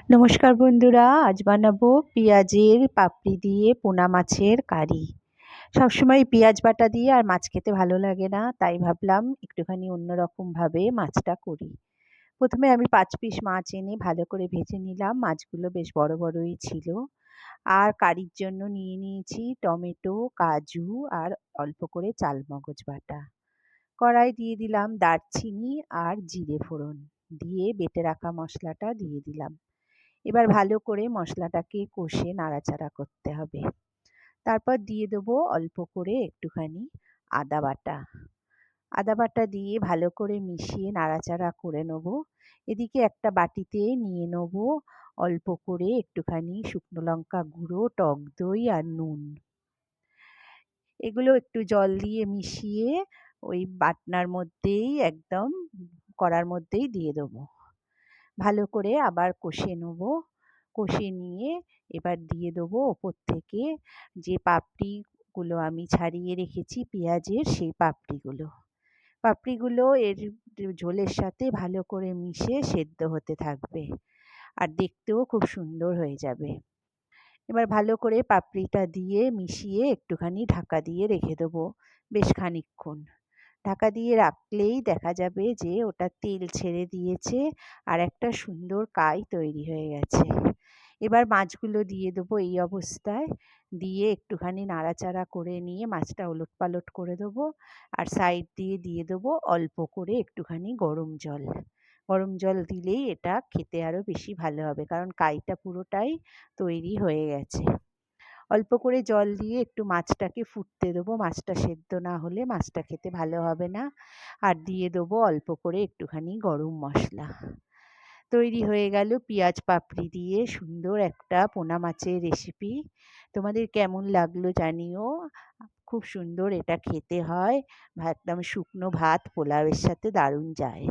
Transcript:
নমস্কার বন্ধুরা, আজ বানাবো পেঁয়াজের পাপড়ি দিয়ে পোনা মাছের কারি। সবসময় পেঁয়াজ বাটা দিয়ে আর মাছ খেতে ভালো লাগে না, তাই ভাবলাম একটুখানি অন্যরকমভাবে মাছটা করি। প্রথমে আমি 5 পিস মাছ এনে ভালো করে ভেজে নিলাম। মাছগুলো বেশ বড় বড়ই ছিল। আর কারির জন্য নিয়ে নিয়েছি টমেটো, কাজু আর অল্প করে চালমগজ বাটা। কড়াই দিয়ে দিলাম দারচিনি আর জিরে ফোড়ন, দিয়ে বেটে রাখা মশলাটা দিয়ে দিলাম। এবার ভালো করে মশলাটাকে কষে নাড়াচাড়া করতে হবে। তারপর দিয়ে দেবো অল্প করে একটুখানি আদা বাটা। আদা বাটা দিয়ে ভালো করে মিশিয়ে নাড়াচাড়া করে নেব। এদিকে একটা বাটিতে নিয়ে নেব অল্প করে একটুখানি শুকনো লঙ্কা গুঁড়ো, টক দই আর নুন। এগুলো একটু জল দিয়ে মিশিয়ে ওই বাটনার মধ্যেই একদম কড়ার মধ্যেই দিয়ে দেবো। ভালো করে আবার কষে নেব। কষে নিয়ে এবার দিয়ে দেবো ওপর থেকে যে পাপড়িগুলো আমি ছাড়িয়ে রেখেছি পেঁয়াজের, সেই পাপড়িগুলো। পাপড়িগুলো এর ঝোলের সাথে ভালো করে মিশে সেদ্ধ হতে থাকবে, আর দেখতেও খুব সুন্দর হয়ে যাবে। এবার ভালো করে পাপড়িটা দিয়ে মিশিয়ে একটুখানি ঢাকা দিয়ে রেখে দেবো বেশ খানিকক্ষণ। ঢাকা দিয়ে রাখলেই দেখা যাবে যে ওটা তেল ছেড়ে দিয়েছে আর একটা সুন্দর কাই তৈরি হয়ে গেছে। এবার মাছগুলো দিয়ে দেবো এই অবস্থায়। দিয়ে একটুখানি নাড়াচাড়া করে নিয়ে মাছটা ওলটপালট করে দেবো। আর সাইড দিয়ে দিয়ে দেবো অল্প করে একটুখানি গরম জল। গরম জল দিলেই এটা খেতে আরও বেশি ভালো হবে, কারণ কাইটা পুরোটাই তৈরি হয়ে গেছে। অল্প করে জল দিয়ে একটু মাছটাকে ফুটতে দেবো। মাছটা সেদ্ধ না হলে মাছটা খেতে ভালো হবে না। আর দিয়ে দেবো অল্প করে একটুখানি গরম মশলা। তৈরি হয়ে গেল পেঁয়াজ পাপড়ি দিয়ে সুন্দর একটা পোনা মাছের রেসিপি। তোমাদের কেমন লাগলো জানিও। খুব সুন্দর এটা খেতে হয়। একদম শুকনো ভাত পোলাওয়ের সাথে দারুণ যায়।